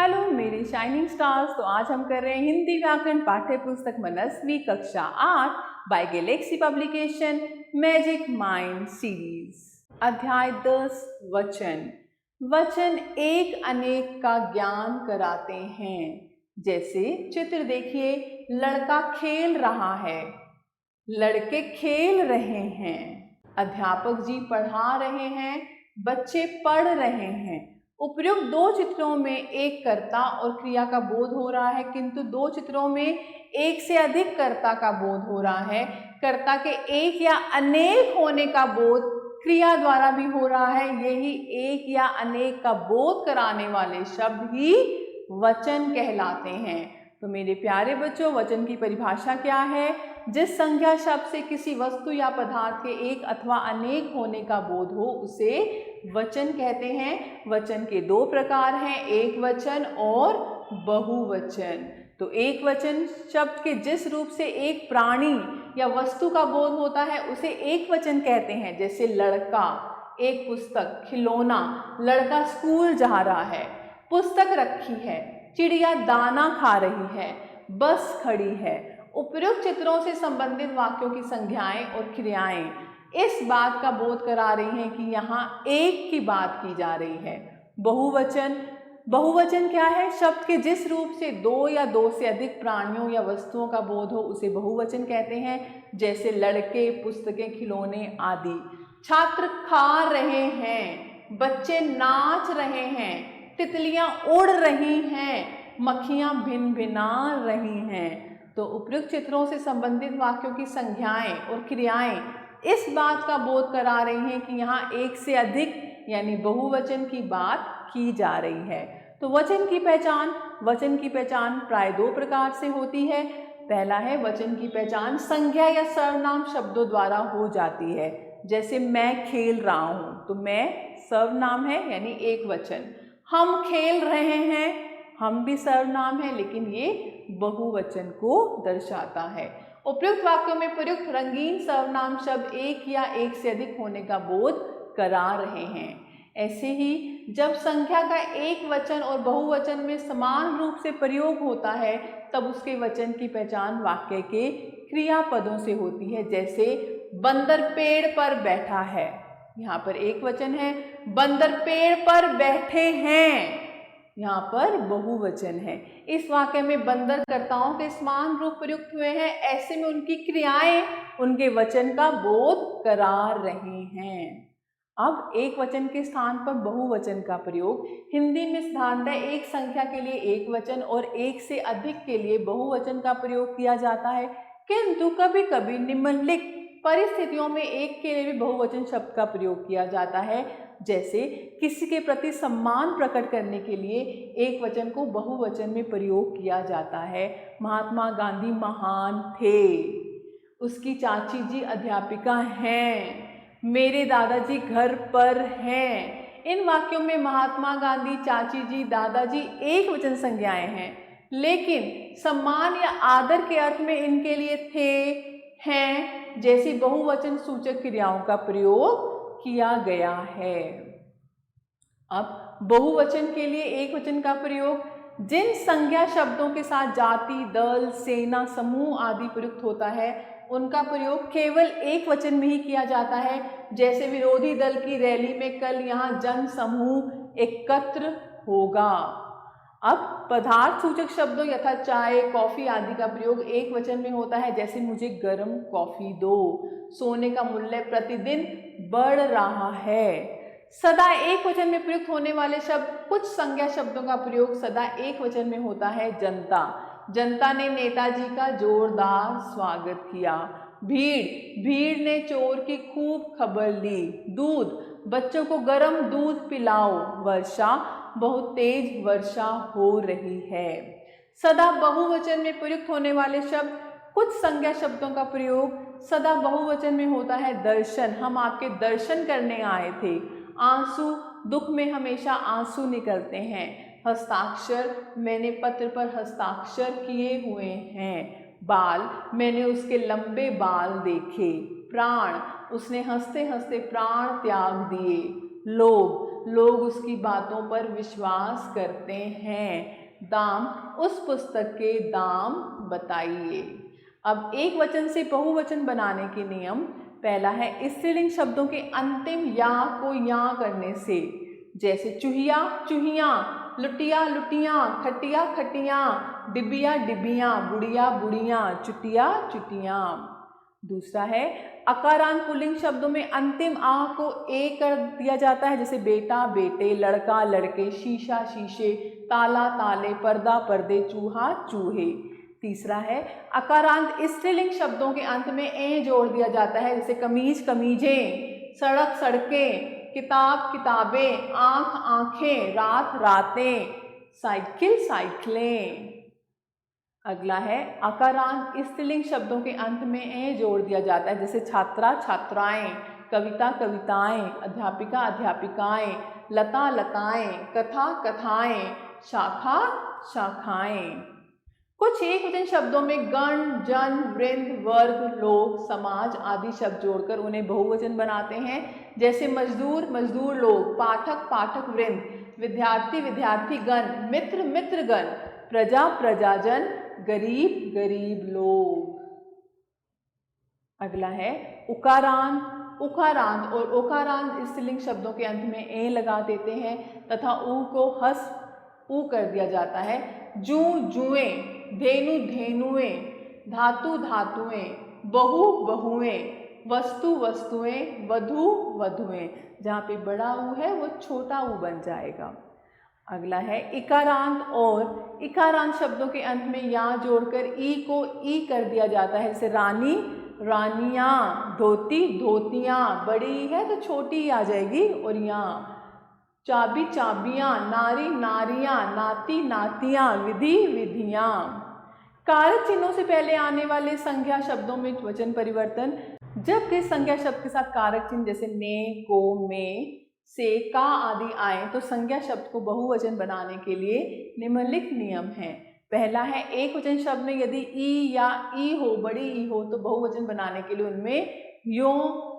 Hello मेरे shining stars. तो आज हम कर रहे हैं हिंदी व्याकरण पाठ्य पुस्तक मनस्वी कक्षा 8 by Galaxy Publication Magic Mind series. अध्याय 10 वचन। वचन एक अनेक का ज्ञान कराते हैं। जैसे चित्र देखिए, लड़का खेल रहा है, लड़के खेल रहे हैं, अध्यापक जी पढ़ा रहे हैं, बच्चे पढ़ रहे हैं। उपयुक्त दो चित्रों में एक कर्ता और क्रिया का बोध हो रहा है, किंतु दो चित्रों में एक से अधिक कर्ता का बोध हो रहा है। कर्ता के एक या अनेक होने का बोध क्रिया द्वारा भी हो रहा है। यही एक या अनेक का बोध कराने वाले शब्द ही वचन कहलाते हैं। तो मेरे प्यारे बच्चों, वचन की परिभाषा क्या है? जिस संज्ञा शब्द से किसी वस्तु या पदार्थ के एक अथवा अनेक होने का बोध हो उसे वचन कहते हैं। वचन के दो प्रकार हैं, एक वचन और बहुवचन। तो एक वचन शब्द के जिस रूप से एक प्राणी या वस्तु का बोध होता है उसे एक वचन कहते हैं। जैसे लड़का, एक पुस्तक, खिलौना, लड़का स्कूल जा रहा है, पुस्तक रखी है, चिड़िया दाना खा रही है, बस खड़ी है। उपयुक्त चित्रों से संबंधित वाक्यों की संज्ञाएं और क्रियाएं इस बात का बोध करा रही हैं कि यहाँ एक की बात की जा रही है। बहुवचन। बहुवचन क्या है? शब्द के जिस रूप से दो या दो से अधिक प्राणियों या वस्तुओं का बोध हो उसे बहुवचन कहते हैं। जैसे लड़के, पुस्तकें, खिलौने आदि। छात्र खा रहे हैं, बच्चे नाच रहे हैं, तितलियां उड़ रही हैं, मक्खियां भिनभिना रही हैं। तो उपयुक्त चित्रों से संबंधित वाक्यों की संज्ञाएं और क्रियाएं इस बात का बोध करा रही हैं कि यहाँ एक से अधिक यानी बहुवचन की बात की जा रही है। तो वचन की पहचान प्राय दो प्रकार से होती है। पहला है, वचन की पहचान संज्ञा या सर्वनाम शब्दों द्वारा हो जाती है। जैसे मैं खेल रहा हूँ, तो मैं सर्वनाम है यानी एक वचन। हम खेल रहे हैं, हम भी सर्वनाम है लेकिन ये बहुवचन को दर्शाता है। उपयुक्त वाक्यों में प्रयुक्त रंगीन सर्वनाम शब्द एक या एक से अधिक होने का बोध करा रहे हैं। ऐसे ही जब संख्या का एक वचन और बहुवचन में समान रूप से प्रयोग होता है तब उसके वचन की पहचान वाक्य के क्रियापदों से होती है। जैसे बंदर पेड़ पर बैठा है, यहाँ पर एक वचन है। बंदर पेड़ पर बैठे हैं, यहाँ पर बहुवचन है। इस वाक्य में बंदर कर्ताओं के समान रूप प्रयुक्त हुए हैं। ऐसे में उनकी क्रियाएं उनके वचन का बोध करा रही हैं। अब एक वचन के स्थान पर बहुवचन का प्रयोग हिंदी में साधारणतः एक संख्या के लिए एक वचन और एक से अधिक के लिए बहुवचन का प्रयोग किया जाता है, किंतु कभी कभी निम्नलिखित परिस्थितियों में एक के लिए भी बहुवचन शब्द का प्रयोग किया जाता है। जैसे किसी के प्रति सम्मान प्रकट करने के लिए एक वचन को बहुवचन में प्रयोग किया जाता है। महात्मा गांधी महान थे, उसकी चाची जी अध्यापिका हैं, मेरे दादाजी घर पर हैं। इन वाक्यों में महात्मा गांधी, चाची जी, दादाजी एक वचन संज्ञाएं हैं, लेकिन सम्मान या आदर के अर्थ में इनके लिए थे, हैं जैसी बहुवचन सूचक क्रियाओं का प्रयोग किया गया है। अब बहुवचन के लिए एक वचन का प्रयोग जिन संज्ञा शब्दों के साथ जाति, दल, सेना, समूह आदि प्रयुक्त होता है उनका प्रयोग केवल एक वचन में ही किया जाता है। जैसे विरोधी दल की रैली में कल यहाँ जन समूह एकत्र होगा। अब पदार्थ सूचक शब्दों यथा चाय, कॉफी आदि का प्रयोग एक वचन में होता है। जैसे मुझे गर्म कॉफी दो, सोने का मूल्य प्रतिदिन बढ़ रहा है। सदा एक वचन में प्रयुक्त होने वाले शब्द, कुछ संज्ञा शब्दों का प्रयोग सदा एक वचन में होता है। जनता, जनता ने नेताजी का जोरदार स्वागत किया। भीड़, भीड़ ने चोर की खूब खबर ली। दूध, बच्चों को गर्म दूध पिलाओ। वर्षा, बहुत तेज वर्षा हो रही है। सदा बहुवचन में प्रयुक्त होने वाले शब्द, कुछ संज्ञा शब्दों का प्रयोग सदा बहुवचन में होता है। दर्शन, हम आपके दर्शन करने आए थे। आंसू, दुख में हमेशा आंसू निकलते हैं। हस्ताक्षर, मैंने पत्र पर हस्ताक्षर किए हुए हैं। बाल, मैंने उसके लंबे बाल देखे। प्राण, उसने हंसते हंसते प्राण त्याग दिए। लोभ, लोग उसकी बातों पर विश्वास करते हैं। दाम, उस पुस्तक के दाम बताइए। अब एक वचन से बहुवचन बनाने के नियम। पहला है स्त्रीलिंग शब्दों के अंतिम या को या करने से, जैसे चूहिया चूहिया, लुटिया लुटिया, खटिया खटिया, डिबिया डिबिया, बुढ़िया बुढ़िया, चुटिया चुटिया। दूसरा है अकारांत पुल्लिंग शब्दों में अंतिम आ को ए कर दिया जाता है, जैसे बेटा बेटे, लड़का लड़के, शीशा शीशे, ताला ताले, पर्दा पर्दे, चूहा चूहे। तीसरा है अकारांत स्त्रीलिंग शब्दों के अंत में ए जोड़ दिया जाता है, जैसे कमीज कमीजें, सड़क सड़कें, किताब किताबें, आंख आंखें, रात रातें, साइकिल साइकिलें। अगला है अकारांत स्त्रीलिंग शब्दों के अंत में ए जोड़ दिया जाता है, जैसे छात्रा छात्राएं, कविता कविताएं, अध्यापिका अध्यापिकाएं, लता लताएं, कथा कथाएं, शाखा शाखाएं। कुछ एक वचन शब्दों में गण जन वृंद वर्ग लोग समाज आदि शब्द जोड़कर उन्हें बहुवचन बनाते हैं, जैसे मजदूर मजदूर लोग, पाठक पाठक वृंद, विद्यार्थी विद्यार्थी गण, मित्र मित्रगण, प्रजा प्रजाजन, गरीब गरीब लोग। अगला है उकारांत। उकारांत और ओकारांत स्त्रीलिंग शब्दों के अंत में ए लगा देते हैं तथा ऊ को हस ऊ कर दिया जाता है। जू जुएं, धेनु धेनुएं, धातु धातुएं, बहु बहुएं, वस्तु वस्तुएं, वधु वधुएं। जहाँ पे बड़ा ऊ है वो छोटा ऊ बन जाएगा। अगला है इकारांत और इकारांत शब्दों के अंत में या जोड़कर ई को ई कर दिया जाता है, जैसे रानी रानियां, धोती धोतियां, बड़ी है तो छोटी आ जाएगी और यहाँ चाबी चाबियां, नारी नारियां, नाती नातियां, विधि विधियां। कारक चिन्हों से पहले आने वाले संज्ञा शब्दों में वचन परिवर्तन। जब किस संज्ञा शब्द के साथ कारक चिन्ह जैसे ने को में से का आदि आए तो संज्ञा शब्द को बहुवचन बनाने के लिए निम्नलिखित नियम हैं। पहला है एक वचन शब्द में यदि ई या ई हो, बड़ी ई हो, तो बहुवचन बनाने के लिए उनमें यो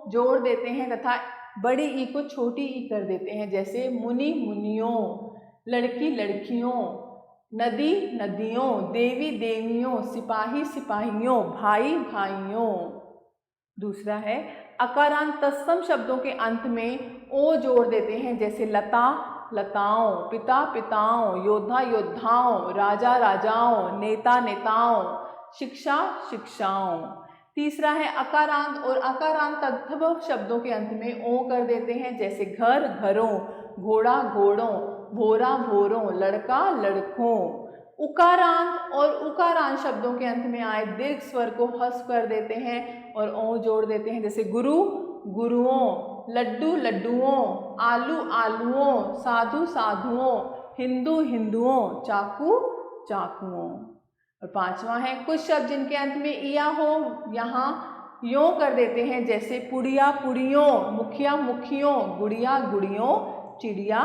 जोड़ देते हैं तथा बड़ी ई को छोटी ई कर देते हैं, जैसे मुनि मुनियों, लड़की लड़कियों, नदी नदियों, देवी देवियों, सिपाही सिपाहियों, भाई भाइयों। दूसरा है अकारांत तत्सम शब्दों के अंत में ओ जोड़ देते हैं, जैसे लता लताओं, पिता पिताओं, योद्धा योद्धाओं, राजा राजाओं, नेता नेताओं, शिक्षा शिक्षाओं। तीसरा है अकारांत और अकारांत तद्भव शब्दों के अंत में ओ कर देते हैं, जैसे घर घरों, घोड़ा घोड़ों, भोरा भोरों, लड़का लड़कों। उकारांत और उकारांत शब्दों के अंत में आए दीर्घ स्वर को हस्व कर देते हैं और ओ जोड़ देते हैं, जैसे गुरु गुरुओं, लड्डू लड्डुओं, आलू आलुओं, साधु साधुओं, हिंदू हिंदुओं, चाकू चाकुओं। और पांचवा है कुछ शब्द जिनके अंत में इया हो यहाँ यों कर देते हैं, जैसे पुड़िया पुड़ियों, मुखिया मुखियों, गुड़िया गुड़ियों, चिड़िया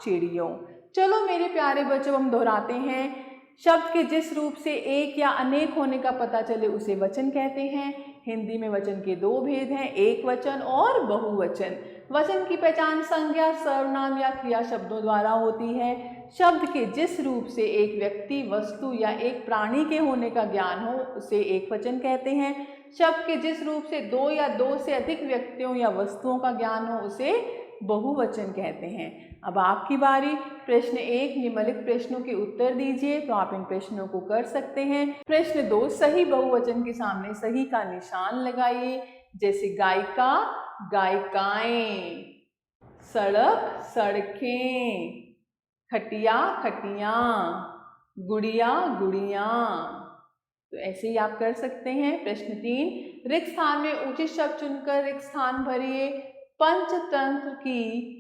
चिड़ियों। चलो मेरे प्यारे बच्चों, हम दोहराते हैं। शब्द के जिस रूप से एक या अनेक होने का पता चले उसे वचन कहते हैं। हिंदी में वचन के दो भेद हैं, एक वचन और बहुवचन। वचन की पहचान संज्ञा, सर्वनाम या क्रिया शब्दों द्वारा होती है। शब्द के जिस रूप से एक व्यक्ति, वस्तु या एक प्राणी के होने का ज्ञान हो उसे एक वचन कहते हैं। शब्द के जिस रूप से दो या दो से अधिक व्यक्तियों या वस्तुओं का ज्ञान हो उसे बहुवचन कहते हैं। अब आपकी बारी। प्रश्न 1 निम्नलिखित प्रश्नों के उत्तर दीजिए। तो आप इन प्रश्नों को कर सकते हैं। प्रश्न 2 सही बहुवचन के सामने सही का निशान लगाइए, जैसे गायिका गायिकाएं, सड़क सड़कें, खटिया खटियां, गुड़िया गुड़ियां। तो ऐसे ही आप कर सकते हैं। प्रश्न 3 रिक्त स्थान में उचित शब्द चुनकर रिक्त स्थान भरिए। पंचतंत्र की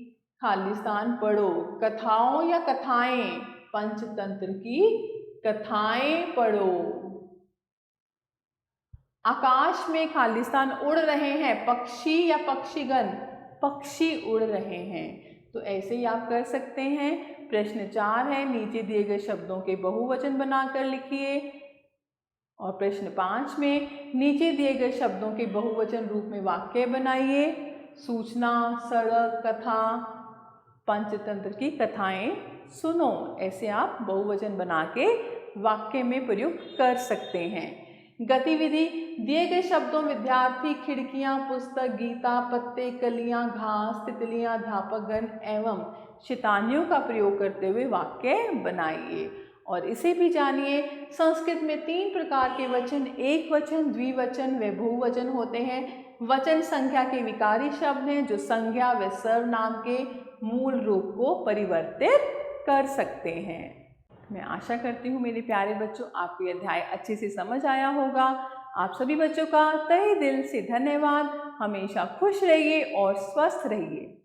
खाली स्थान पढ़ो। कथाओं या कथाएं, पंचतंत्र की कथाएं पढ़ो। आकाश में खाली स्थान उड़ रहे हैं, पक्षी या पक्षीगण, पक्षी उड़ रहे हैं। तो ऐसे ही आप कर सकते हैं। प्रश्न 4 है नीचे दिए गए शब्दों के बहुवचन बनाकर लिखिए। और प्रश्न 5 में नीचे दिए गए शब्दों के बहुवचन रूप में वाक्य बनाइए। सूचना, सड़क, कथा, पंचतंत्र की कथाएं सुनो, ऐसे आप बहुवचन बना के वाक्य में प्रयुक्त कर सकते हैं। गतिविधि, दिए गए शब्दों विद्यार्थी, खिड़कियां, पुस्तक, गीता, पत्ते, कलियां, घास, तितलियां, अध्यापकगण एवं शैतानियों का प्रयोग करते हुए वाक्य बनाइए। और इसे भी जानिए, संस्कृत में 3 प्रकार के वचन, एक वचन, द्विवचन व बहुवचन होते हैं। वचन संख्या के विकारी शब्द हैं जो संज्ञा व सर्वनाम के मूल रूप को परिवर्तित कर सकते हैं। मैं आशा करती हूँ मेरे प्यारे बच्चों, आपको यह अध्याय अच्छे से समझ आया होगा। आप सभी बच्चों का तहे दिल से धन्यवाद। हमेशा खुश रहिए और स्वस्थ रहिए।